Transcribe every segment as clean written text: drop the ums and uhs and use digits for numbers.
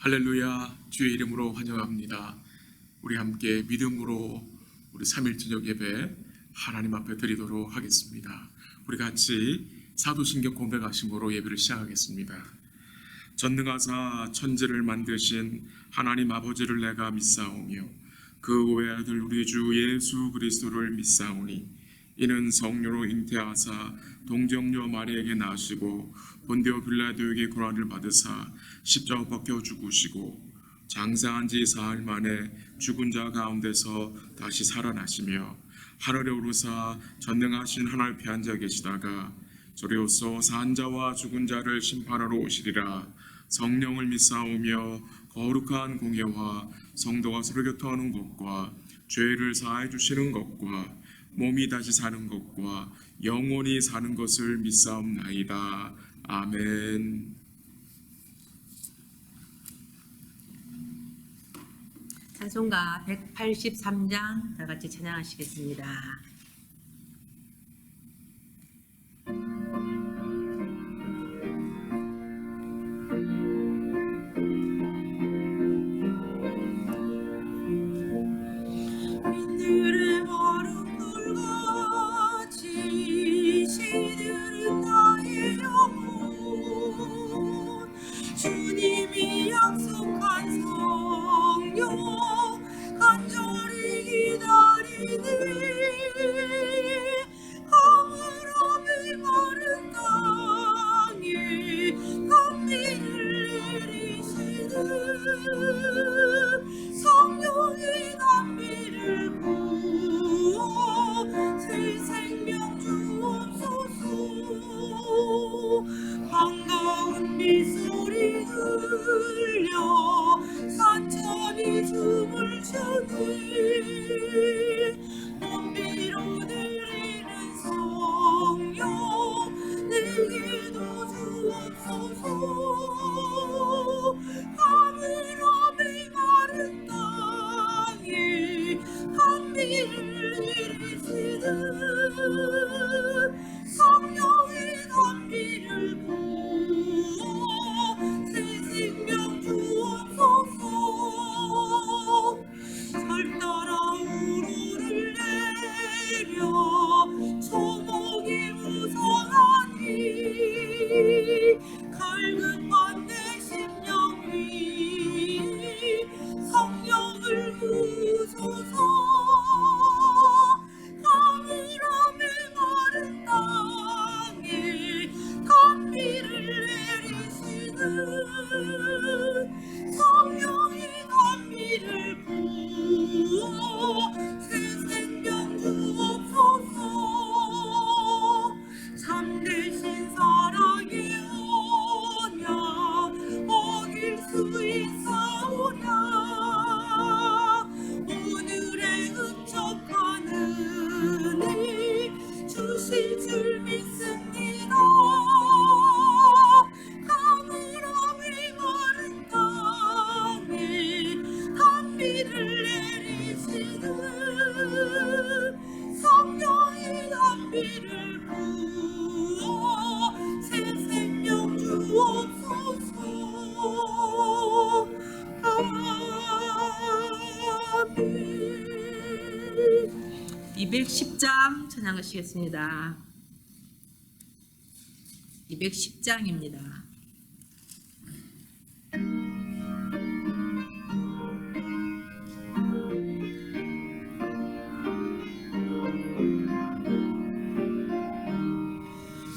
할렐루야, 주의 이름으로 환영합니다. 우리 함께 믿음으로 우리 3일 저녁 예배 하나님 앞에 드리도록 하겠습니다. 우리 같이 사도신경 고백하심으로 예배를 시작하겠습니다. 전능하사 천지를 만드신 하나님 아버지를 내가 믿사오며 그 외아들 우리 주 예수 그리스도를 믿사오니 이는 성령으로 잉태하사 동정녀 마리에게 나시고 본디오 빌라도에게 고난을 받으사 십자가 벗겨 죽으시고 장사한 지 사흘 만에 죽은 자 가운데서 다시 살아나시며 하늘에 오르사 전능하신 하나님 편 앉아 계시다가 저리로서 산 자와 죽은 자를 심판하러 오시리라. 성령을 믿사오며 거룩한 공예와 성도가 서로 교통하는 것과 죄를 사해 주시는 것과 몸이 다시 사는 것과 영원히 사는 것을 믿사옵나이다. 아멘. 찬송가 183장 다 같이 찬양하시겠습니다. 민들의 마른 불같이 시들은 나의 영혼 주님이 약속한 성령 간절히 기다리네 가물어 메마른 땅에 단비를 내리시는 성령의 단비를 부어 새 생명 주옵소서. 반가운 미소리 들려 산천이 춤을 추네 먼비로 내리는 성령 내게도 주옵소서. 가물어 메마른 땅에 단비를 내리시는 성령의 단비를 부어 새 생명 주옵소서. 절 따라 우르를 내려 초목이 무성하니 갈근 반대 심령 위 성령을 부소서. 가물어 메마른 땅에 단비를 내리시는 성령의 단비를 부어 새 생명 주옵소서. 참되신 사랑의 언약 어길 수 있사오랴. 오늘의 흡족한 은혜 주실 줄 믿습니다. 가물어 메마른 땅에 단비를 내리시는 성령의 단비를 부어 새 생명 주옵소서. 아멘. 210장 찬양하시겠습니다. 210장입니다.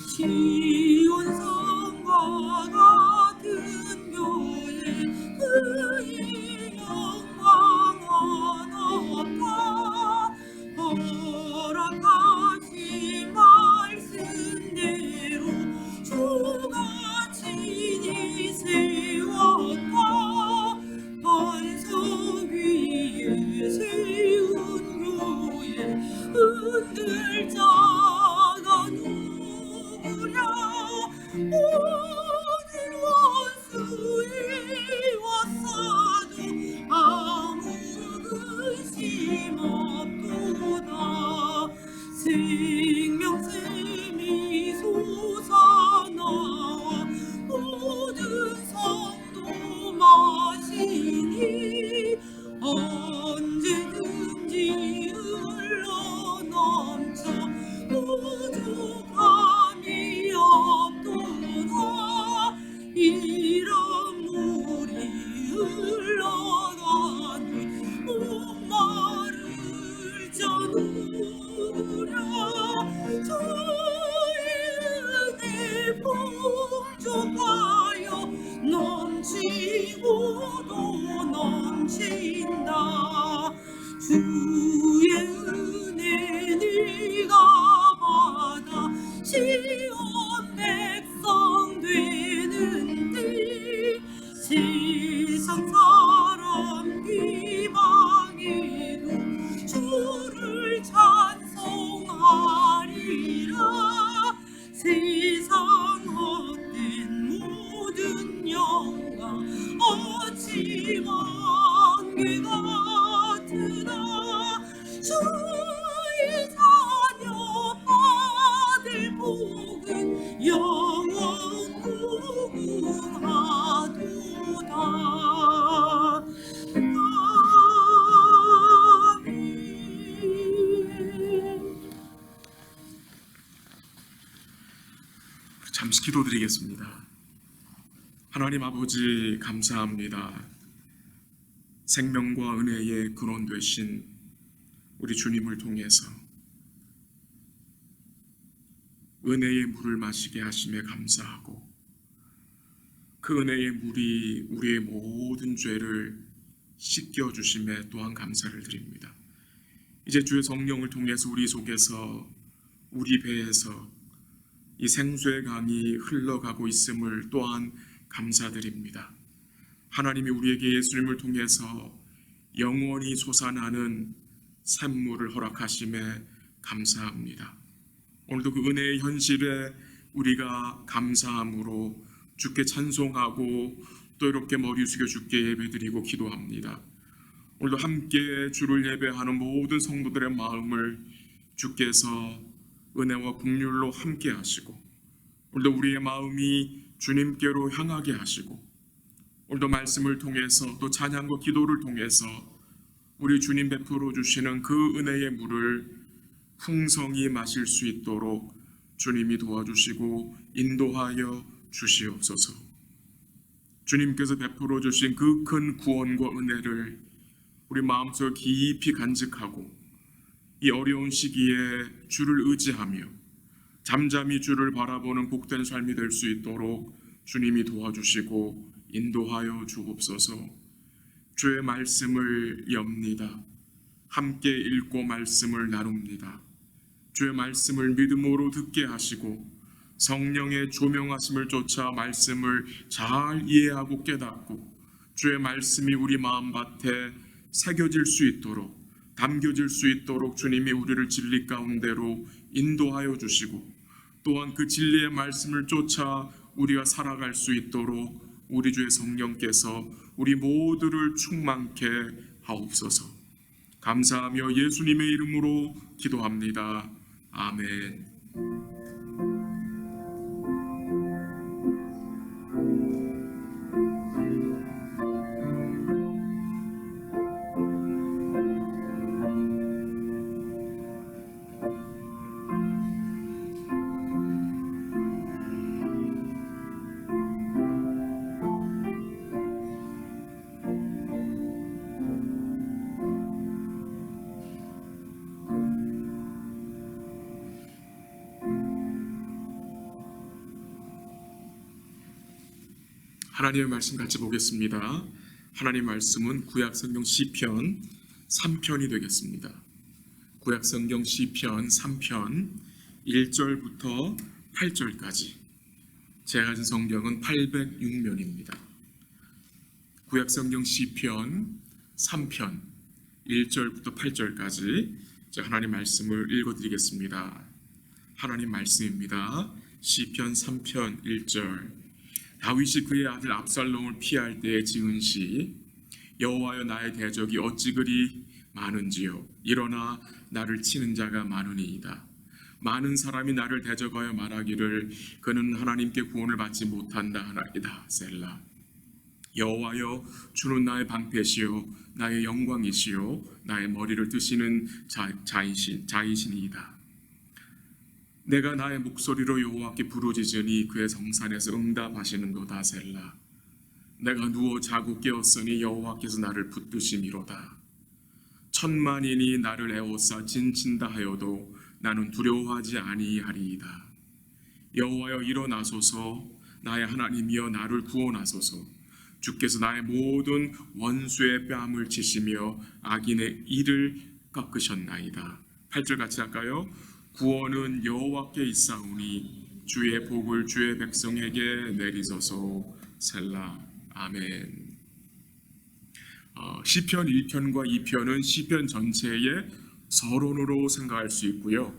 시온 성과 같은 교회 그의 영광은 없다. 허락하신 말씀대로 주같이 그리고도 넘친다. 주의 은혜 네가 받아 시온 백성 되는데 세상 사람 비방해도 주를 찬송하리라. 세상 헛된 모든 영광 어찌 만개 같으나 주의 자녀 받을 복은 영원 무궁하도다. 아멘. 잠시 기도드리겠습니다. 하나님 아버지 감사합니다. 생명과 은혜의 근원 되신 우리 주님을 통해서 은혜의 물을 마시게 하심에 감사하고 그 은혜의 물이 우리의 모든 죄를 씻겨주심에 또한 감사를 드립니다. 이제 주의 성령을 통해서 우리 속에서 우리 배에서 이 생수의 강이 흘러가고 있음을 또한 감사드립니다. 하나님이 우리에게 예수님을 통해서 영원히 솟아나는 샘물을 허락하심에 감사합니다. 오늘도 그 은혜의 현실에 우리가 감사함으로 주께 찬송하고 또 이렇게 머리 숙여 주께 예배드리고 기도합니다. 오늘도 함께 주를 예배하는 모든 성도들의 마음을 주께서 은혜와 긍휼로 함께 하시고 오늘도 우리의 마음이 주님께로 향하게 하시고 오늘도 말씀을 통해서 또 찬양과 기도를 통해서 우리 주님 베풀어 주시는 그 은혜의 물을 풍성히 마실 수 있도록 주님이 도와주시고 인도하여 주시옵소서. 주님께서 베풀어 주신 그 큰 구원과 은혜를 우리 마음속 깊이 간직하고 이 어려운 시기에 주를 의지하며 잠잠히 주를 바라보는 복된 삶이 될 수 있도록 주님이 도와주시고 인도하여 주옵소서. 주의 말씀을 엽니다. 함께 읽고 말씀을 나눕니다. 주의 말씀을 믿음으로 듣게 하시고 성령의 조명하심을 쫓아 말씀을 잘 이해하고 깨닫고 주의 말씀이 우리 마음밭에 새겨질 수 있도록 담겨질 수 있도록 주님이 우리를 진리 가운데로 인도하여 주시고 또한 그 진리의 말씀을 쫓아 우리가 살아갈 수 있도록 우리 주의 성령께서 우리 모두를 충만케 하옵소서. 감사하며 예수님의 이름으로 기도합니다. 아멘. 하나님의 말씀 같이 보겠습니다. 하나님의 말씀은 구약성경 시편 3편이 되겠습니다. 구약성경 시편 3편 1절부터 8절까지 제가 가진 성경은 806면입니다. 구약성경 시편 3편 1절부터 8절까지 제가 하나님 말씀을 읽어드리겠습니다. 하나님 말씀입니다. 시편 3편 1절 다윗이 그의 아들 압살롬을 피할 때에 지은 시 여호와여 나의 대적이 어찌 그리 많은지요 일어나 나를 치는 자가 많으니이다. 많은 사람이 나를 대적하여 말하기를 그는 하나님께 구원을 받지 못한다 하나이다. 셀라. 여호와여 주는 나의 방패시요 나의 영광이시요 나의 머리를 드시는 자이시니이다. 내가 나의 목소리로 여호와께 부르짖으니 그의 성산에서 응답하시는도다. 셀라. 내가 누워 자고 깨었으니 여호와께서 나를 붙드심이로다. 천만인이 나를 에워싸 진친다 하여도 나는 두려워하지 아니하리이다. 여호와여 일어나소서 나의 하나님이여 나를 구원하소서. 주께서 나의 모든 원수의 뺨을 치시며 악인의 이를 깎으셨나이다. 8절 같이 할까요? 구원은 여호와께 있사오니 주의 복을 주의 백성에게 내리소서. 셀라. 아멘. 시편 1편과 2편은 시편 전체의 서론으로 생각할 수 있고요.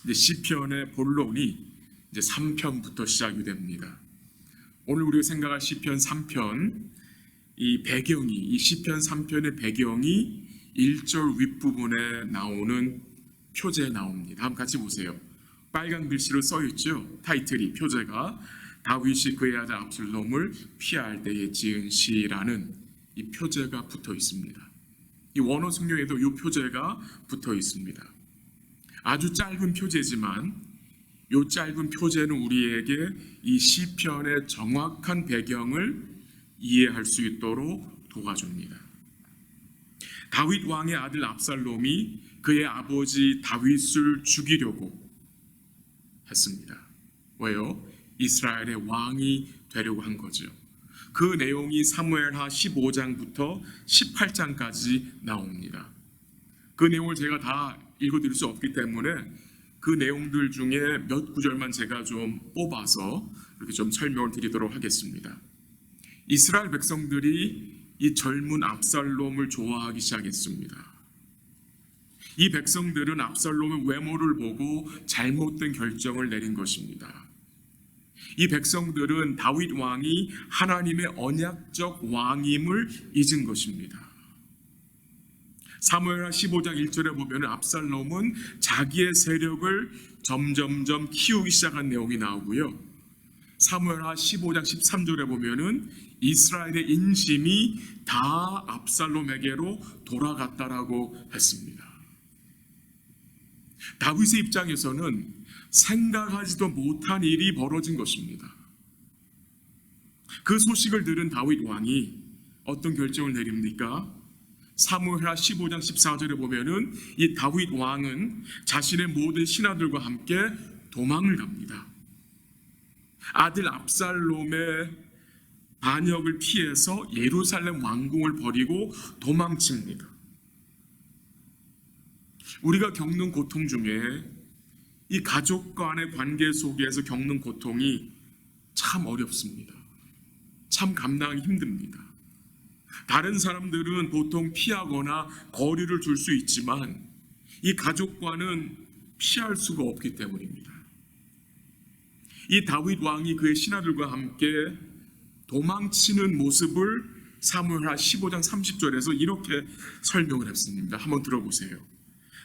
이제 시편의 본론이 이제 3편부터 시작이 됩니다. 오늘 우리가 생각할 시편 3편, 이 시편 3편의 배경이 1절 윗부분에 나오는 표제에 나옵니다. 한번 같이 보세요. 빨간 글씨로 써 있죠. 타이틀이, 표제가 다윗이 그의 아들 압살롬을 피할 때에 지은 시라는 이 표제가 붙어 있습니다. 이 원어 성경에도 이 표제가 붙어 있습니다. 아주 짧은 표제지만 이 짧은 표제는 우리에게 이 시편의 정확한 배경을 이해할 수 있도록 도와줍니다. 다윗 왕의 아들 압살롬이 그의 아버지 다윗을 죽이려고 했습니다. 왜요? 이스라엘의 왕이 되려고 한 거죠. 그 내용이 사무엘하 15장부터 18장까지 나옵니다. 그 내용을 제가 다 읽어드릴 수 없기 때문에 그 내용들 중에 몇 구절만 제가 좀 뽑아서 이렇게 좀 설명을 드리도록 하겠습니다. 이스라엘 백성들이 이 젊은 압살롬을 좋아하기 시작했습니다. 이 백성들은 압살롬의 외모를 보고 잘못된 결정을 내린 것입니다. 이 백성들은 다윗 왕이 하나님의 언약적 왕임을 잊은 것입니다. 사무엘하 15장 1절에 보면 압살롬은 자기의 세력을 점점점 키우기 시작한 내용이 나오고요. 사무엘하 15장 13절에 보면은 이스라엘의 인심이 다 압살롬에게로 돌아갔다라고 했습니다. 다윗의 입장에서는 생각하지도 못한 일이 벌어진 것입니다. 그 소식을 들은 다윗 왕이 어떤 결정을 내립니까? 사무엘하 15장 14절에 보면은 이 다윗 왕은 자신의 모든 신하들과 함께 도망을 갑니다. 아들 압살롬의 반역을 피해서 예루살렘 왕궁을 버리고 도망칩니다. 우리가 겪는 고통 중에 이 가족 간의 관계 속에서 겪는 고통이 참 어렵습니다. 참 감당하기 힘듭니다. 다른 사람들은 보통 피하거나 거리를 둘 수 있지만 이 가족과는 피할 수가 없기 때문입니다. 이 다윗 왕이 그의 신하들과 함께 도망치는 모습을 사무엘하 15장 30절에서 이렇게 설명을 했습니다. 한번 들어보세요.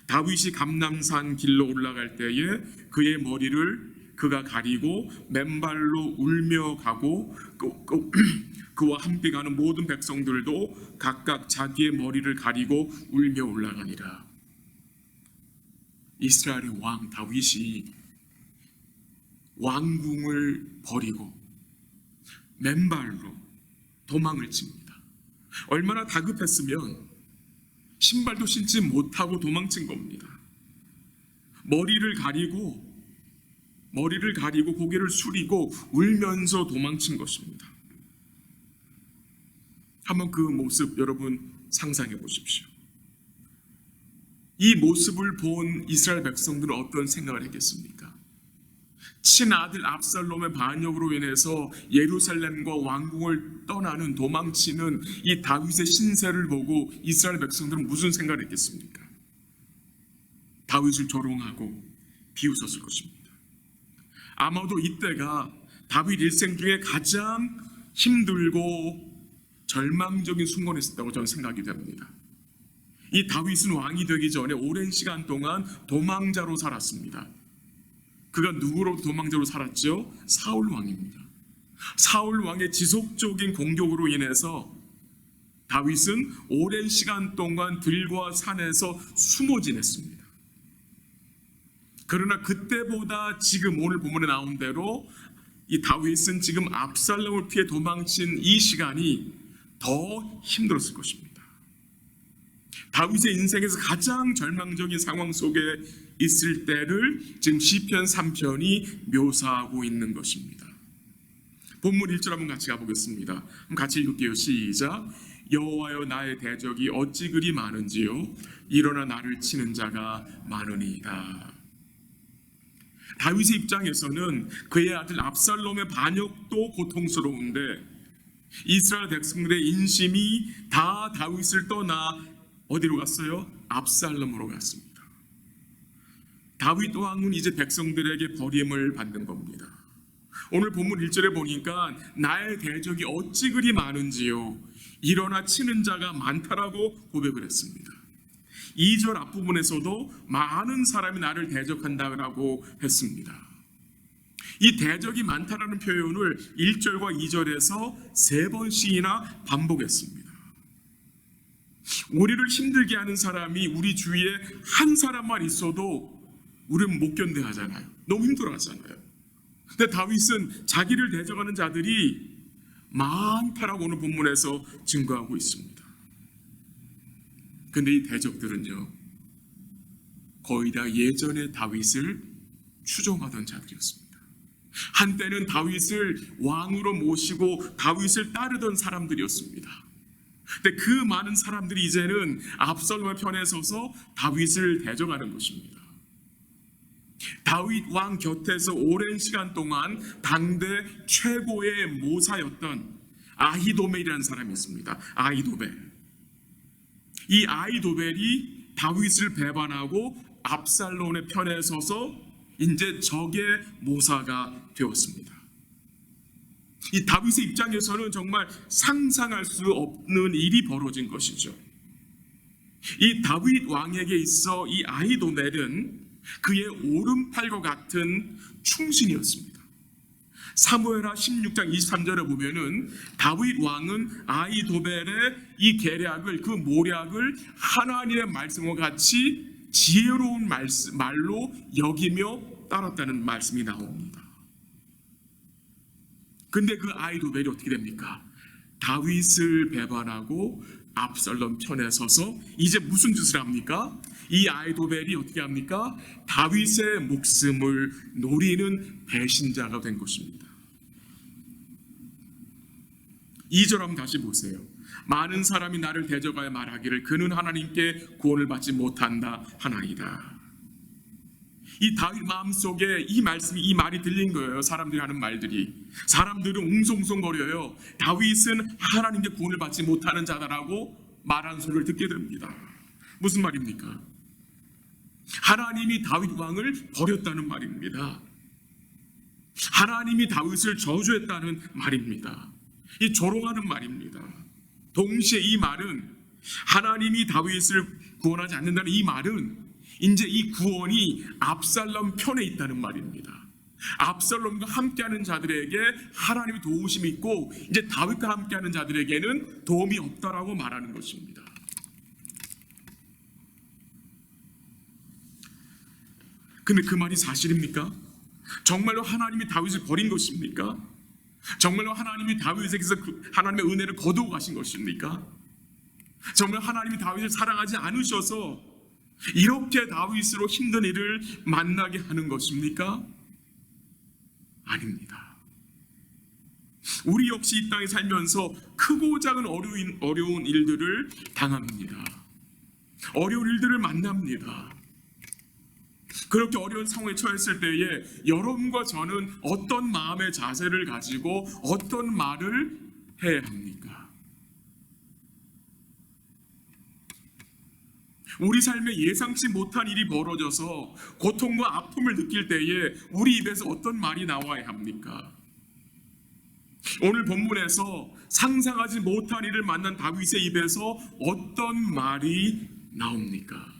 다윗이 감람산 길로 올라갈 때에 그의 머리를 그가 가리고 맨발로 울며 가고 그와 함께 가는 모든 백성들도 각각 자기의 머리를 가리고 울며 올라가니라. 이스라엘의 왕 다윗이 왕궁을 버리고 맨발로 도망을 칩니다. 얼마나 다급했으면 신발도 신지 못하고 도망친 겁니다. 머리를 가리고 고개를 숙이고 울면서 도망친 것입니다. 한번 그 모습 여러분 상상해 보십시오. 이 모습을 본 이스라엘 백성들은 어떤 생각을 했겠습니까? 친아들 압살롬의 반역으로 인해서 예루살렘과 왕궁을 떠나는 도망치는 이 다윗의 신세를 보고 이스라엘 백성들은 무슨 생각을 했겠습니까? 다윗을 조롱하고 비웃었을 것입니다. 아마도 이때가 다윗 일생 중에 가장 힘들고 절망적인 순간이었다고 저는 생각이 됩니다. 이 다윗은 왕이 되기 전에 오랜 시간 동안 도망자로 살았습니다. 그가 누구로부터 도망자로 살았죠? 사울 왕입니다. 사울 왕의 지속적인 공격으로 인해서 다윗은 오랜 시간 동안 들과 산에서 숨어 지냈습니다. 그러나 그때보다 지금 오늘 본문에 나온 대로 이 다윗은 지금 압살롬을 피해 도망친 이 시간이 더 힘들었을 것입니다. 다윗의 인생에서 가장 절망적인 상황 속에 있을 때를 지금 시편 3편이 묘사하고 있는 것입니다. 본문 1절 한번 같이 가보겠습니다. 한번 같이 읽을게요. 시작. 여호와여 나의 대적이 어찌 그리 많은지요 일어나 나를 치는 자가 많으니이다. 다윗의 입장에서는 그의 아들 압살롬의 반역도 고통스러운데 이스라엘 백성들의 인심이 다 다윗을 떠나 어디로 갔어요? 압살롬으로 갔습니다. 다윗 왕은 이제 백성들에게 버림을 받는 겁니다. 오늘 본문 1절에 보니까 나의 대적이 어찌 그리 많은지요 일어나 치는 자가 많다라고 고백을 했습니다. 2절 앞부분에서도 많은 사람이 나를 대적한다라고 했습니다. 이 대적이 많다라는 표현을 1절과 2절에서 3번씩이나 반복했습니다. 우리를 힘들게 하는 사람이 우리 주위에 한 사람만 있어도 우리는 못 견뎌 하잖아요. 너무 힘들어 하잖아요. 근데 다윗은 자기를 대적하는 자들이 많다라고 오늘 본문에서 증거하고 있습니다. 근데 이 대적들은요 거의 다 예전에 다윗을 추종하던 자들이었습니다. 한때는 다윗을 왕으로 모시고 다윗을 따르던 사람들이었습니다. 근데 그 많은 사람들이 이제는 압살롬의 편에 서서 다윗을 대적하는 것입니다. 다윗 왕 곁에서 오랜 시간 동안 당대 최고의 모사였던 아히도멜이라는 사람이 있습니다. 아히도멜. 이 아히도멜이 다윗을 배반하고 압살롬의 편에 서서 이제 적의 모사가 되었습니다. 이 다윗의 입장에서는 정말 상상할 수 없는 일이 벌어진 것이죠. 이 다윗 왕에게 있어 이 아히도멜은 그의 오른팔과 같은 충신이었습니다. 사무엘하 16장 23절에 보면은 다윗 왕은 아히도벨의 이 계략을 그 모략을 하나님의 말씀과 같이 지혜로운 말로 여기며 따랐다는 말씀이 나옵니다. 근데 그 아히도벨이 어떻게 됩니까? 다윗을 배반하고 압살롬 편에 서서 이제 무슨 짓을 합니까? 이 아히도벨이 어떻게 합니까? 다윗의 목숨을 노리는 배신자가 된 것입니다. 2절 한번 다시 보세요. 많은 사람이 나를 대적하여 말하기를 그는 하나님께 구원을 받지 못한다 하나이다. 이 다윗 마음속에 이 말씀이 이 말이 들린 거예요. 사람들이 하는 말들이. 사람들은 웅성웅성거려요. 다윗은 하나님께 구원을 받지 못하는 자다라고 말하는 소리를 듣게 됩니다. 무슨 말입니까? 하나님이 다윗 왕을 버렸다는 말입니다. 하나님이 다윗을 저주했다는 말입니다. 이 조롱하는 말입니다. 동시에 이 말은 하나님이 다윗을 구원하지 않는다는 이 말은 이제 이 구원이 압살롬 편에 있다는 말입니다. 압살롬과 함께하는 자들에게 하나님의 도우심이 있고 이제 다윗과 함께하는 자들에게는 도움이 없다라고 말하는 것입니다. 근데 그 말이 사실입니까? 정말로 하나님이 다윗을 버린 것입니까? 정말로 하나님이 다윗에게서 하나님의 은혜를 거두어 가신 것입니까? 정말 하나님이 다윗을 사랑하지 않으셔서 이렇게 다윗으로 힘든 일을 만나게 하는 것입니까? 아닙니다. 우리 역시 이 땅에 살면서 크고 작은 어려운 일들을 당합니다. 어려운 일들을 만납니다. 그렇게 어려운 상황에 처했을 때에 여러분과 저는 어떤 마음의 자세를 가지고 어떤 말을 해야 합니까? 우리 삶에 예상치 못한 일이 벌어져서 고통과 아픔을 느낄 때에 우리 입에서 어떤 말이 나와야 합니까? 오늘 본문에서 상상하지 못한 일을 만난 다윗의 입에서 어떤 말이 나옵니까?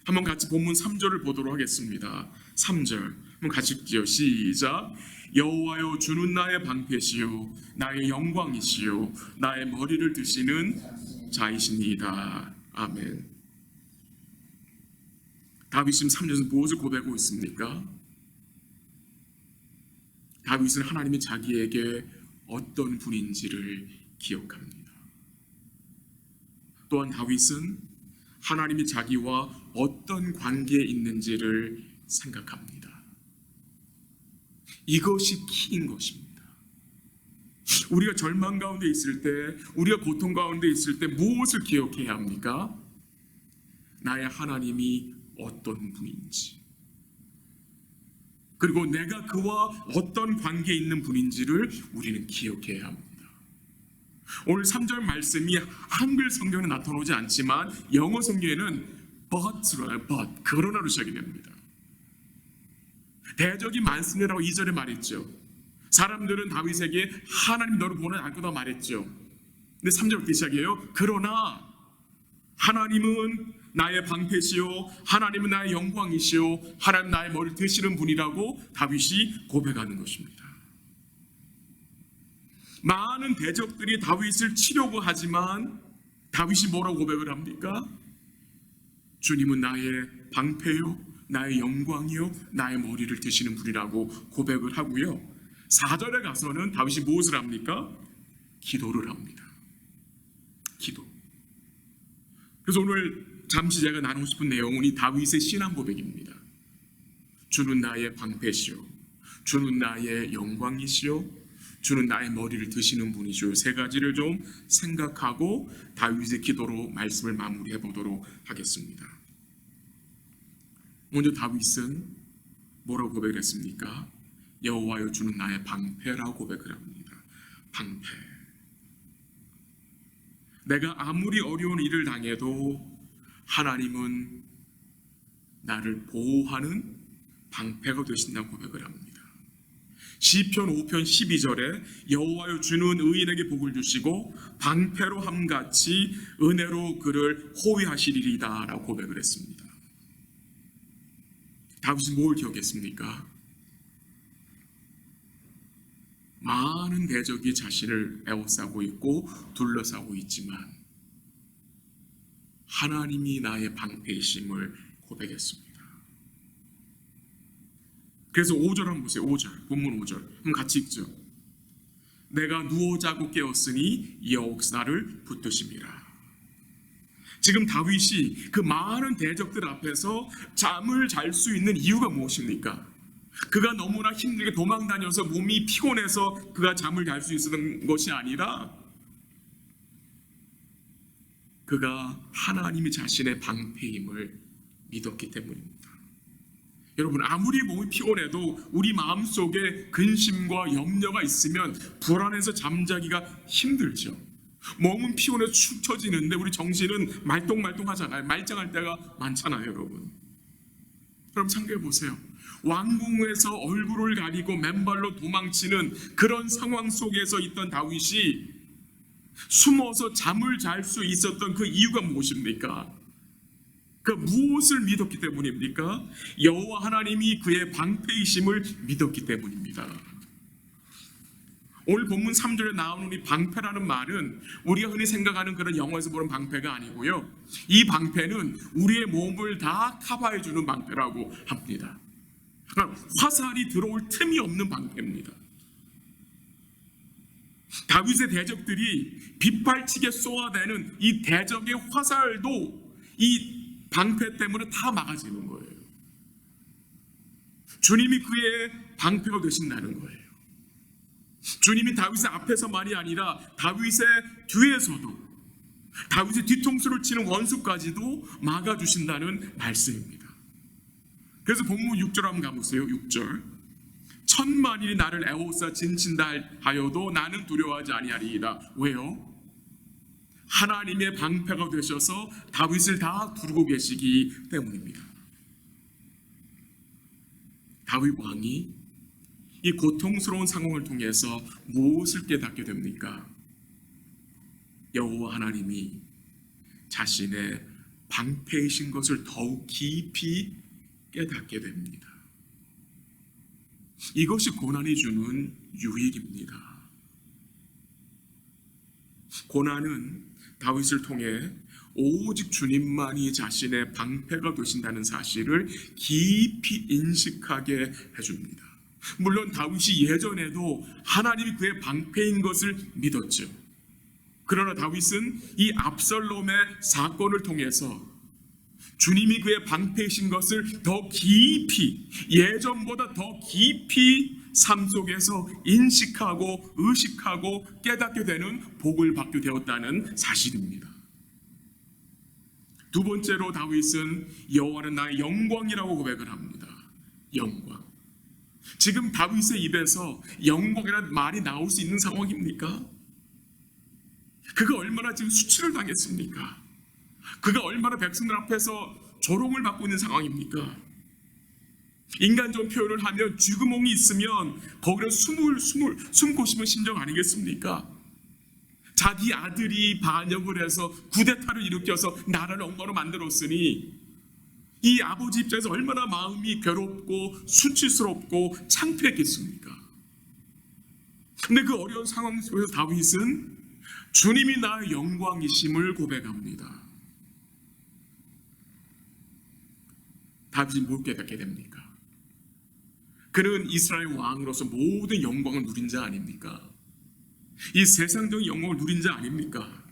한번 같이 본문 3절을 보도록 하겠습니다. 3절 한번 같이 읽지요. 시작. 여호와여 주는 나의 방패시요 나의 영광이시요 나의 머리를 드시는 자이시니이다. 아멘. 다윗이 지금 3절에서 무엇을 고백하고 있습니까? 다윗은 하나님이 자기에게 어떤 분인지를 기억합니다. 또한 다윗은 하나님이 자기와 어떤 관계에 있는지를 생각합니다. 이것이 키인 것입니다. 우리가 절망 가운데 있을 때, 우리가 고통 가운데 있을 때 무엇을 기억해야 합니까? 나의 하나님이 어떤 분인지, 그리고 내가 그와 어떤 관계에 있는 분인지를 우리는 기억해야 합니다. 오늘 3절 말씀이 한글 성경에 나타나지 않지만 영어 성경에는 but, 그러나로 시작이 됩니다. 대적이 많습니다라고 2절에 말했죠. 사람들은 다윗에게 하나님 너를 보내 알 거다 말했죠. 근데 3절 어떻게 시작해요? 그러나 하나님은 나의 방패시요 하나님은 나의 영광이시요 하나님 나의 머리를 드시는 분이라고 다윗이 고백하는 것입니다. 많은 대적들이 다윗을 치려고 하지만 다윗이 뭐라고 고백을 합니까? 주님은 나의 방패요 나의 영광이요 나의 머리를 드시는 분이라고 고백을 하고요. 4절에 가서는 다윗이 무엇을 합니까? 기도를 합니다. 기도. 그래서 오늘 잠시 제가 나누고 싶은 내용은 이 다윗의 신앙 고백입니다. 주는 나의 방패시요 주는 나의 영광이시요 주는 나의 머리를 드시는 분이시요. 세 가지를 좀 생각하고 다윗의 기도로 말씀을 마무리해 보도록 하겠습니다. 먼저 다윗은 뭐라고 고백을 했습니까? 여호와여 주는 나의 방패라고 고백을 합니다. 방패. 내가 아무리 어려운 일을 당해도 하나님은 나를 보호하는 방패가 되신다고 고백을 합니다. 시편 5편 12절에 여호와여 주는 의인에게 복을 주시고 방패로 함같이 은혜로 그를 호위하시리이다 라고 고백을 했습니다. 다윗이 뭘 기억했습니까? 많은 대적이 자신을 에워싸고 있고 둘러싸고 있지만 하나님이 나의 방패이심을 고백했습니다. 그래서 5절 한번 보세요. 5절, 본문 5절 한번 같이 읽죠. 내가 누워 자고 깨었으니 여호와께서 나를 붙드심이라. 지금 다윗이 그 많은 대적들 앞에서 잠을 잘 수 있는 이유가 무엇입니까? 그가 너무나 힘들게 도망 다녀서 몸이 피곤해서 그가 잠을 잘 수 있었던 것이 아니라 그가 하나님이 자신의 방패임을 믿었기 때문입니다. 여러분, 아무리 몸이 피곤해도 우리 마음속에 근심과 염려가 있으면 불안해서 잠자기가 힘들죠. 몸은 피곤해서 축 처지는데 우리 정신은 말똥말똥하잖아요. 말짱할 때가 많잖아요. 여러분 생각해 보세요. 왕궁에서 얼굴을 가리고 맨발로 도망치는 그런 상황 속에서 있던 다윗이 숨어서 잠을 잘 수 있었던 그 이유가 무엇입니까? 그 무엇을 믿었기 때문입니까? 여호와 하나님이 그의 방패이심을 믿었기 때문입니다. 오늘 본문 3절에 나오는 이 방패라는 말은 우리가 흔히 생각하는 그런 영화에서 보는 방패가 아니고요. 이 방패는 우리의 몸을 다 커버해주는 방패라고 합니다. 그러니까 화살이 들어올 틈이 없는 방패입니다. 다윗의 대적들이 빗발치게 쏘아대는 이 대적의 화살도 이 방패 때문에 다 막아지는 거예요. 주님이 그의 방패가 되신다는 거예요. 주님이 다윗의 앞에서만이 아니라 다윗의 뒤에서도 다윗의 뒤통수를 치는 원수까지도 막아주신다는 말씀입니다. 그래서 본문 6절 한번 가보세요. 6절 천만인이 나를 에워싸 진친다 하여도 나는 두려워하지 아니하리이다. 왜요? 하나님의 방패가 되셔서 다윗을 다 두르고 계시기 때문입니다. 다윗 왕이 이 고통스러운 상황을 통해서 무엇을 깨닫게 됩니까? 여호와 하나님이 자신의 방패이신 것을 더욱 깊이 깨닫게 됩니다. 이것이 고난이 주는 유익입니다. 고난은 다윗을 통해 오직 주님만이 자신의 방패가 되신다는 사실을 깊이 인식하게 해줍니다. 물론 다윗이 예전에도 하나님이 그의 방패인 것을 믿었죠. 그러나 다윗은 이 압살롬의 사건을 통해서 주님이 그의 방패이신 것을 더 깊이, 예전보다 더 깊이 삶 속에서 인식하고 의식하고 깨닫게 되는 복을 받게 되었다는 사실입니다. 두 번째로 다윗은 여호와는 나의 영광이라고 고백을 합니다. 영광. 지금 다윗의 입에서 영광이라는 말이 나올 수 있는 상황입니까? 그가 얼마나 지금 수치를 당했습니까? 그가 얼마나 백성들 앞에서 조롱을 받고 있는 상황입니까? 인간적인 표현을 하면 쥐구멍이 있으면 거기를 숨고 싶은 심정 아니겠습니까? 자기 아들이 반역을 해서 쿠데타를 일으켜서 나라를 엉망으로 만들었으니 이 아버지 입장에서 얼마나 마음이 괴롭고 수치스럽고 창피했겠습니까? 근데 그 어려운 상황 속에서 다윗은 주님이 나의 영광이심을 고백합니다. 다윗이 뭘 깨닫게 됩니까? 그는 이스라엘 왕으로서 모든 영광을 누린 자 아닙니까? 이 세상적인 영광을 누린 자 아닙니까?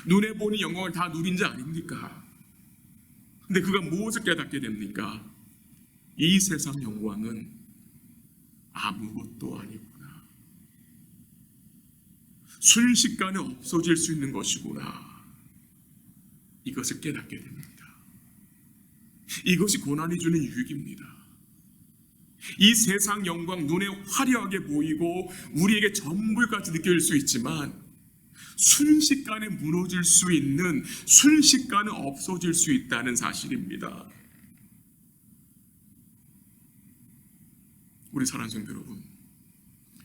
눈에 보는 영광을 다 누린 자 아닙니까? 근데 그가 무엇을 깨닫게 됩니까? 이 세상 영광은 아무것도 아니구나. 순식간에 없어질 수 있는 것이구나. 이것을 깨닫게 됩니다. 이것이 고난이 주는 유익입니다. 이 세상 영광 눈에 화려하게 보이고 우리에게 전부같이 느껴질 수 있지만 순식간에 무너질 수 있는, 순식간에 없어질 수 있다는 사실입니다. 우리 사랑하는 성도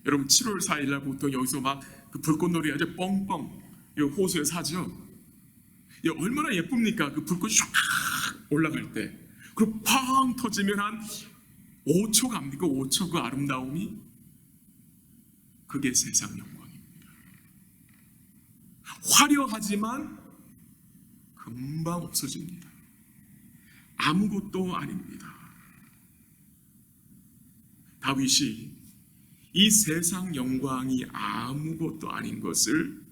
여러분 7월 4일 날부터 여기서 막 그 불꽃놀이 아주 뻥뻥 호수에 사죠. 얼마나 예쁩니까? 그 불꽃이 쫙 올라갈 때, 그리고 팡 터지면 한 5초 갑니까? 5초 그 아름다움이, 그게 세상 영광입니다. 화려하지만 금방 없어집니다. 아무것도 아닙니다. 다윗이 이 세상 영광이 아무것도 아닌 것을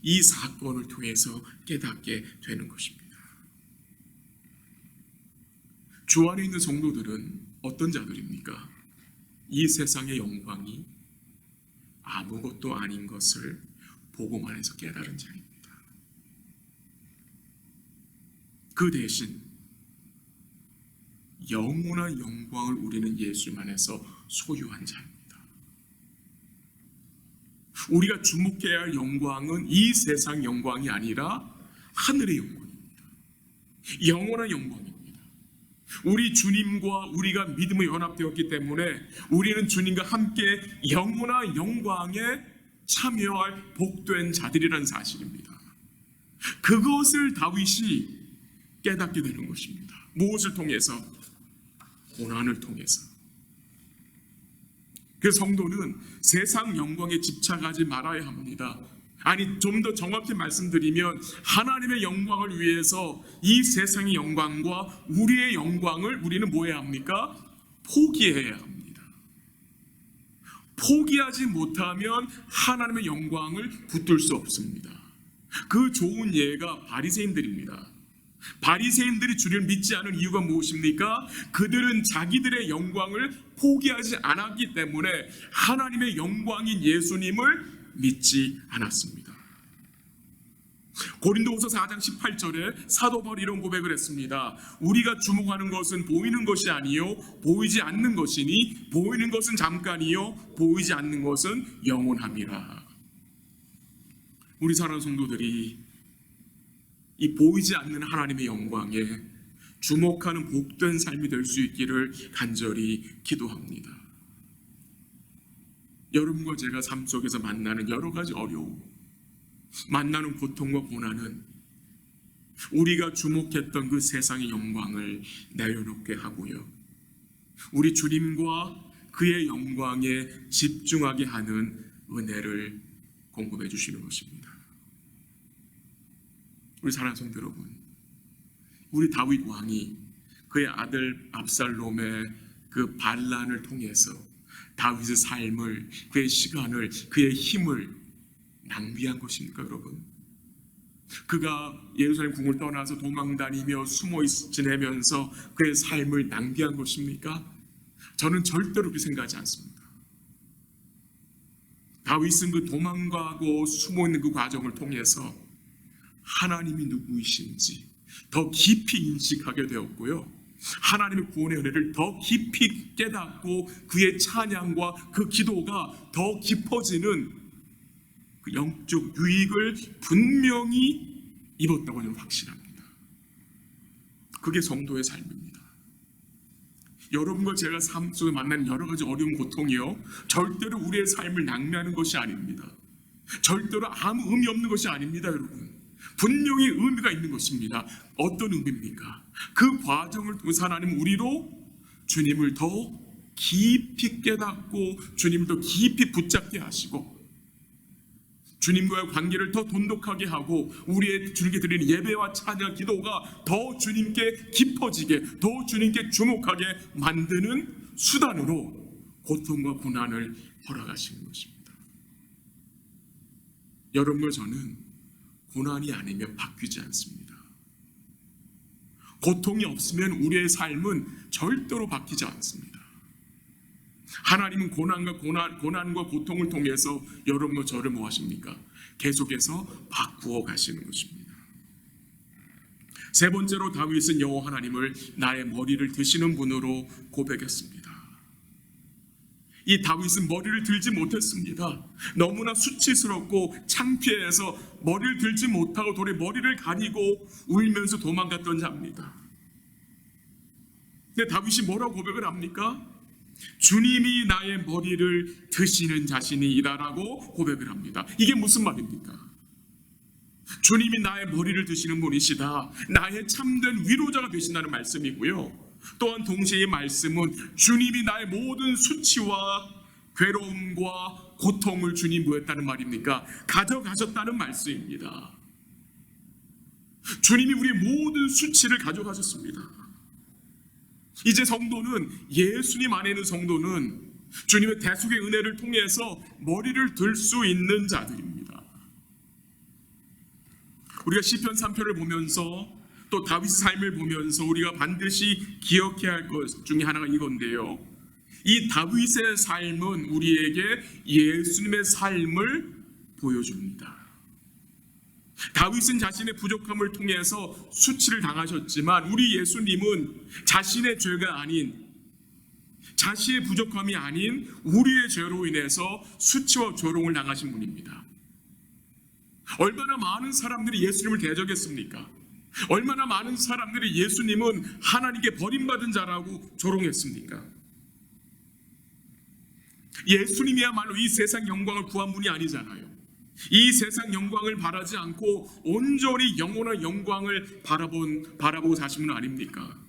이 사건을 통해서 깨닫게 되는 것입니다. 주 안에 있는 성도들은 어떤 자들입니까? 이 세상의 영광이 아무것도 아닌 것을 복음 안에서 깨달은 자입니다. 그 대신 영원한 영광을 우리는 예수님 안에서 소유한 자입니다. 우리가 주목해야 할 영광은 이 세상 영광이 아니라 하늘의 영광입니다. 영원한 영광입니다. 우리 주님과 우리가 믿음으로 연합되었기 때문에 우리는 주님과 함께 영원한 영광에 참여할 복된 자들이라는 사실입니다. 그것을 다윗이 깨닫게 되는 것입니다. 무엇을 통해서? 고난을 통해서. 그 성도는 세상 영광에 집착하지 말아야 합니다. 아니, 좀 더 정확히 말씀드리면 하나님의 영광을 위해서 이 세상의 영광과 우리의 영광을 우리는 뭐 해야 합니까? 포기해야 합니다. 포기하지 못하면 하나님의 영광을 붙들 수 없습니다. 그 좋은 예가 바리새인들입니다. 바리새인들이 주를 믿지 않은 이유가 무엇입니까? 그들은 자기들의 영광을 포기하지 않았기 때문에 하나님의 영광인 예수님을 믿지 않았습니다. 고린도후서 4장 18절에 사도 바울이 이런 고백을 했습니다. 우리가 주목하는 것은 보이는 것이 아니요 보이지 않는 것이니 보이는 것은 잠깐이요 보이지 않는 것은 영원함이라. 우리 사랑하는 성도들이 이 보이지 않는 하나님의 영광에 주목하는 복된 삶이 될 수 있기를 간절히 기도합니다. 여러분과 제가 삶 속에서 만나는 여러 가지 어려움, 만나는 고통과 고난은 우리가 주목했던 그 세상의 영광을 내려놓게 하고요, 우리 주님과 그의 영광에 집중하게 하는 은혜를 공급해 주시는 것입니다. 우리 사랑하는 성도 여러분, 우리 다윗 왕이 그의 아들 압살롬의 그 반란을 통해서 다윗의 삶을, 그의 시간을, 그의 힘을 낭비한 것입니까, 여러분? 그가 예루살렘 궁을 떠나서 도망다니며 숨어 지내면서 그의 삶을 낭비한 것입니까? 저는 절대로 그렇게 생각하지 않습니다. 다윗은 그 도망가고 숨어있는 그 과정을 통해서 하나님이 누구이신지 더 깊이 인식하게 되었고요, 하나님의 구원의 은혜를 더 깊이 깨닫고 그의 찬양과 그 기도가 더 깊어지는 그 영적 유익을 분명히 입었다고 저는 확신합니다. 그게 성도의 삶입니다. 여러분과 제가 삶 속에 만나는 여러 가지 어려운 고통이요, 절대로 우리의 삶을 낭비하는 것이 아닙니다. 절대로 아무 의미 없는 것이 아닙니다, 여러분. 분명히 의미가 있는 것입니다. 어떤 의미입니까? 그 과정을 통해서 하나님은 우리로 주님을 더 깊이 깨닫고 주님을 더 깊이 붙잡게 하시고 주님과의 관계를 더 돈독하게 하고 우리의 주님께 드리는 예배와 찬양, 기도가 더 주님께 깊어지게, 더 주님께 주목하게 만드는 수단으로 고통과 고난을 허락하시는 것입니다. 여러분과 저는 고난이 아니면 바뀌지 않습니다. 고통이 없으면 우리의 삶은 절대로 바뀌지 않습니다. 하나님은 고난과 고통을 통해서 여러분과 저를 뭐 하십니까? 계속해서 바꾸어 가시는 것입니다. 세 번째로 다윗은 여호와 하나님을 나의 머리를 드시는 분으로 고백했습니다. 이 다윗은 머리를 들지 못했습니다. 너무나 수치스럽고 창피해서 머리를 들지 못하고 돌에 머리를 가리고 울면서 도망갔던 자입니다. 근데 다윗이 뭐라고 고백을 합니까? 주님이 나의 머리를 드시는 자신이다라고 고백을 합니다. 이게 무슨 말입니까? 주님이 나의 머리를 드시는 분이시다, 나의 참된 위로자가 되신다는 말씀이고요, 또한 동시에 이 말씀은 주님이 나의 모든 수치와 괴로움과 고통을 주님 뭐했다는 말입니까? 가져가셨다는 말씀입니다. 주님이 우리의 모든 수치를 가져가셨습니다. 이제 성도는, 예수님 안에 있는 성도는 주님의 대속의 은혜를 통해서 머리를 들 수 있는 자들입니다. 우리가 시편 3편을 보면서 또 다윗의 삶을 보면서 우리가 반드시 기억해야 할 것 중에 하나가 이건데요, 이 다윗의 삶은 우리에게 예수님의 삶을 보여줍니다. 다윗은 자신의 부족함을 통해서 수치를 당하셨지만 우리 예수님은 자신의 죄가 아닌, 자신의 부족함이 아닌 우리의 죄로 인해서 수치와 조롱을 당하신 분입니다. 얼마나 많은 사람들이 예수님을 대적했습니까? 얼마나 많은 사람들이 예수님은 하나님께 버림받은 자라고 조롱했습니까? 예수님이야말로 이 세상 영광을 구한 분이 아니잖아요. 이 세상 영광을 바라지 않고 온전히 영원한 영광을 바라보고 사신 분 아닙니까?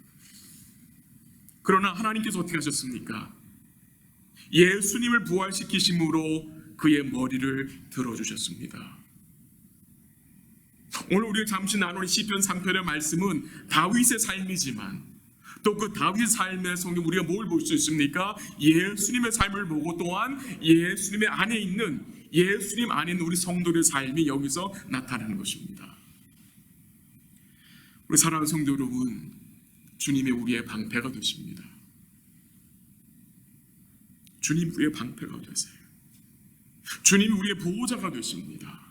그러나 하나님께서 어떻게 하셨습니까? 예수님을 부활시키심으로 그의 머리를 들어주셨습니다. 오늘 우리가 잠시 나누는 시편 3편의 말씀은 다윗의 삶이지만 또 그 다윗의 삶의 속에 우리가 뭘 볼 수 있습니까? 예수님의 삶을 보고 또한 예수님의 안에 있는, 예수님 안에 있는 우리 성도의 삶이 여기서 나타나는 것입니다. 우리 사랑하는 성도 여러분, 주님이 우리의 방패가 되십니다. 주님 우리의 방패가 되세요. 주님이 우리의 보호자가 되십니다.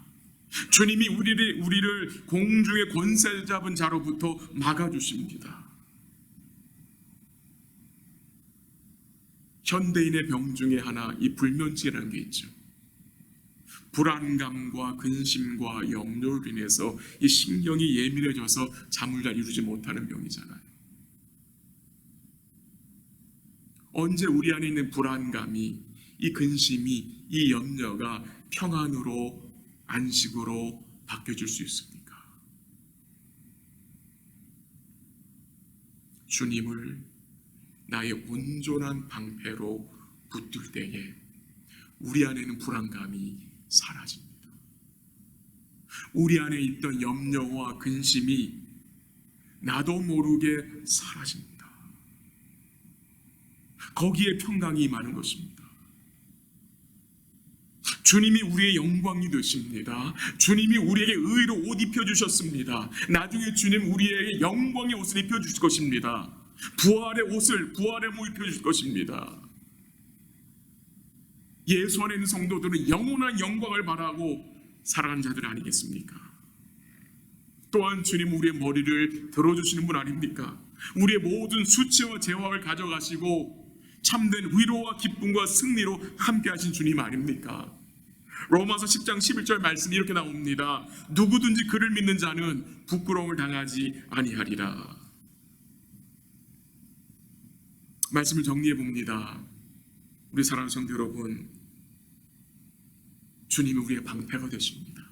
주님이 우리를 공중의 권세 잡은 자로부터 막아주십니다. 현대인의 병 중에 하나, 이 불면증이라는 게 있죠. 불안감과 근심과 염려로 인해서 이 신경이 예민해져서 잠을 잘 이루지 못하는 병이잖아요. 언제 우리 안에 있는 불안감이, 이 근심이, 이 염려가 평안으로, 안식으로 바뀌어질 수 있습니까? 주님을 나의 온전한 방패로 붙들 때에 우리 안에 있는 불안감이 사라집니다. 우리 안에 있던 염려와 근심이 나도 모르게 사라집니다. 거기에 평강이 임하는 것입니다. 주님이 우리의 영광이 되십니다. 주님이 우리에게 의로 옷 입혀주셨습니다. 나중에 주님 우리에게 영광의 옷을 입혀주실 것입니다. 부활의 옷을, 부활의 몸을 입혀주실 것입니다. 예수 안에 있는 성도들은 영원한 영광을 바라고 살아가는 자들 아니겠습니까? 또한 주님 우리의 머리를 들어주시는 분 아닙니까? 우리의 모든 수치와 제약을 가져가시고 참된 위로와 기쁨과 승리로 함께 하신 주님 아닙니까? 로마서 10장 11절 말씀이 이렇게 나옵니다. 누구든지 그를 믿는 자는 부끄러움을 당하지 아니하리라. 말씀을 정리해 봅니다. 우리 사랑하는 성도 여러분, 주님이 우리의 방패가 되십니다.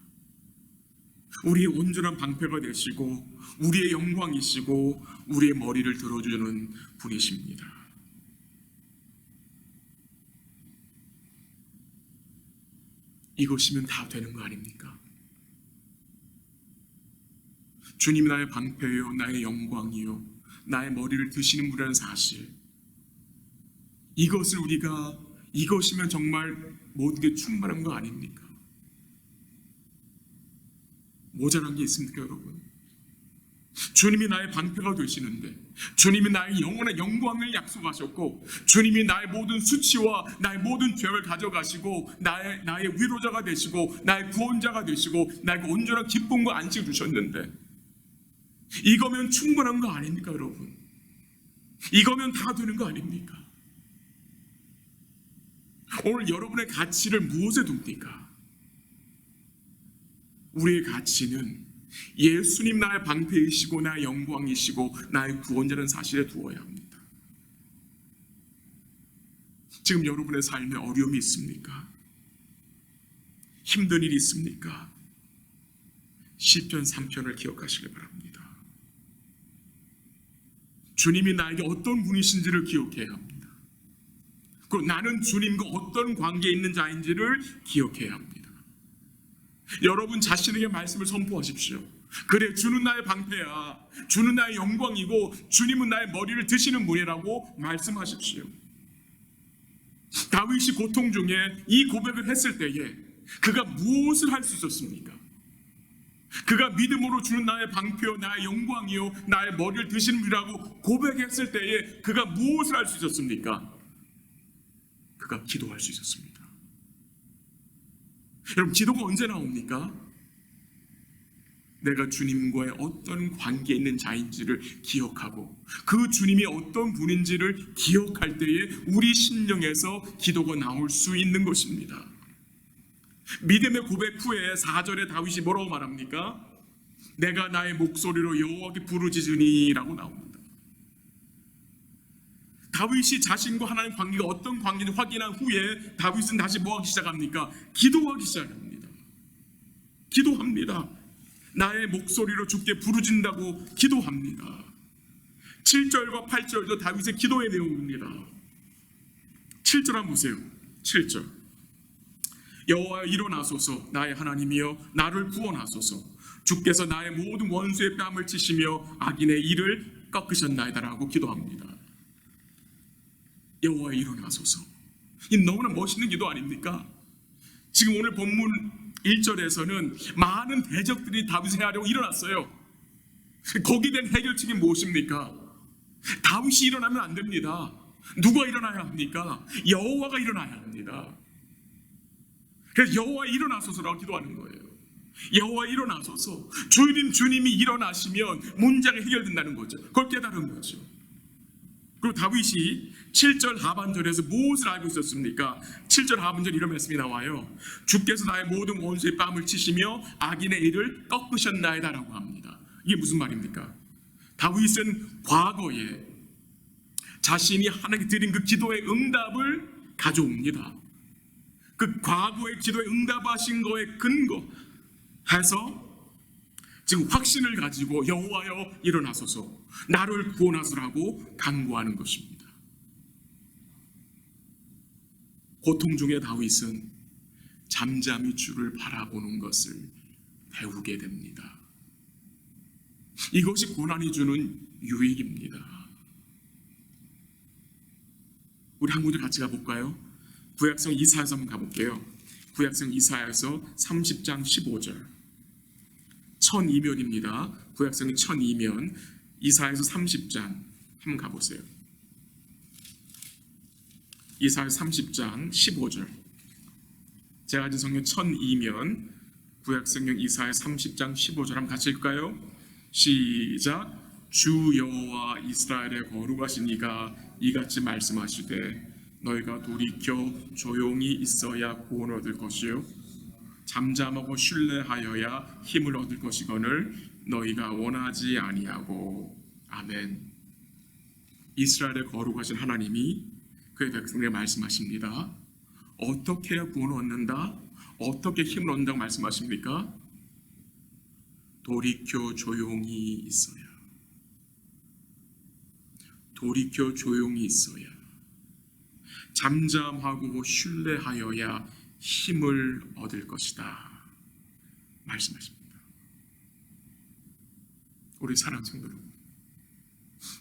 우리의 온전한 방패가 되시고 우리의 영광이시고 우리의 머리를 들어주는 분이십니다. 이것이면 다 되는 거 아닙니까? 주님이 나의 방패요, 나의 영광이요, 나의 머리를 드시는 분이라는 사실, 이것을 우리가 이것이면 정말 모든 게 충분한 거 아닙니까? 모자란 게 있습니까, 여러분? 주님이 나의 방패가 되시는데, 주님이 나의 영원한 영광을 약속하셨고, 주님이 나의 모든 수치와 나의 모든 죄를 가져가시고 나의 위로자가 되시고 나의 구원자가 되시고 나에게 온전한 기쁨과 안식을 주셨는데, 이거면 충분한 거 아닙니까, 여러분? 이거면 다 되는 거 아닙니까? 오늘 여러분의 가치를 무엇에 둡니까? 우리의 가치는 예수님 나의 방패이시고 나의 영광이시고 나의 구원자라는 사실에 두어야 합니다. 지금 여러분의 삶에 어려움이 있습니까? 힘든 일이 있습니까? 시편 3편을 기억하시기 바랍니다. 주님이 나에게 어떤 분이신지를 기억해야 합니다. 그리고 나는 주님과 어떤 관계에 있는 자인지를 기억해야 합니다. 여러분 자신에게 말씀을 선포하십시오. 그래, 주는 나의 방패야, 주는 나의 영광이고 주님은 나의 머리를 드시는 분이라고 말씀하십시오. 다윗이 고통 중에 이 고백을 했을 때에 그가 무엇을 할 수 있었습니까? 그가 믿음으로 주는 나의 방패요, 나의 영광이요, 나의 머리를 드시는 분이라고 고백했을 때에 그가 무엇을 할 수 있었습니까? 그가 기도할 수 있었습니다. 여러분, 기도가 언제 나옵니까? 내가 주님과의 어떤 관계에 있는 자인지를 기억하고 그 주님이 어떤 분인지를 기억할 때에 우리 심령에서 기도가 나올 수 있는 것입니다. 믿음의 고백 후에 4절에 다윗이 뭐라고 말합니까? 내가 나의 목소리로 여호와께 부르짖으니 라고 나옵니다. 다윗이 자신과 하나님 관계가 어떤 관계인지 확인한 후에 다윗은 다시 뭐 하기 시작합니까? 기도하기 시작합니다. 기도합니다. 나의 목소리로 주께 부르짖는다고 기도합니다. 7절과 8절도 다윗의 기도의 내용입니다. 7절 한번 보세요. 7절. 여호와여 일어나소서, 나의 하나님이여 나를 구원하소서. 주께서 나의 모든 원수의 뺨을 치시며 악인의 이를 꺾으셨나이다라고 기도합니다. 여호와여 일어나소서. 이 너무나 멋있는 기도 아닙니까? 지금 오늘 본문 1절에서는 많은 대적들이 다윗을 해하려고 일어났어요. 거기에 대한 해결책이 무엇입니까? 다윗이 일어나면 안 됩니다. 누가 일어나야 합니까? 여호와가 일어나야 합니다. 그래서 여호와 일어나소서라고 기도하는 거예요. 여호와 일어나소서. 주님이 일어나시면 문제가 해결된다는 거죠. 그걸 깨달은 거죠. 그리고 다윗이 7절 하반절에서 무엇을 알고 있었습니까? 7절 하반절 이런 말씀이 나와요. 주께서 나의 모든 원수의 뺨을 치시며 악인의 일을 꺾으셨나이다 라고 합니다. 이게 무슨 말입니까? 다윗은 과거에 자신이 하나님께 드린 그 기도의 응답을 가져옵니다. 그 과거의 기도에 응답하신 거에 근거해서 지금 확신을 가지고 여호와여 일어나소서, 나를 구원하소서라고 간구하는 것입니다. 고통 중에 다윗은 잠잠히 주를 바라보는 것을 배우게 됩니다. 이것이 고난이 주는 유익입니다. 우리 한 군데 같이 가볼까요? 구약성 이사야서 한번 가볼게요. 구약성 이사야서 30장 15절 1002면입니다. 구약성이 1002면 이사야서 30장 한번 가보세요. 이사야 30장 15절 제가 가진 성경 1002면 구약성경 이사야 30장 15절 한번 같이 읽을까요? 시작. 주 여호와 이스라엘의 거룩하신 이가 이같이 말씀하시되 너희가 돌이켜 조용히 있어야 구원을 얻을 것이요 잠잠하고 신뢰하여야 힘을 얻을 것이거늘 너희가 원하지 아니하고. 아멘. 이스라엘의 거룩하신 하나님이 그의 백성에게 말씀하십니다. 어떻게 해야 구원을 얻는다? 어떻게 힘을 얻는다고 말씀하십니까? 돌이켜 조용히 있어야. 돌이켜 조용히 있어야. 잠잠하고 신뢰하여야 힘을 얻을 것이다 말씀하십니다. 우리 사랑하는 성도 여러분,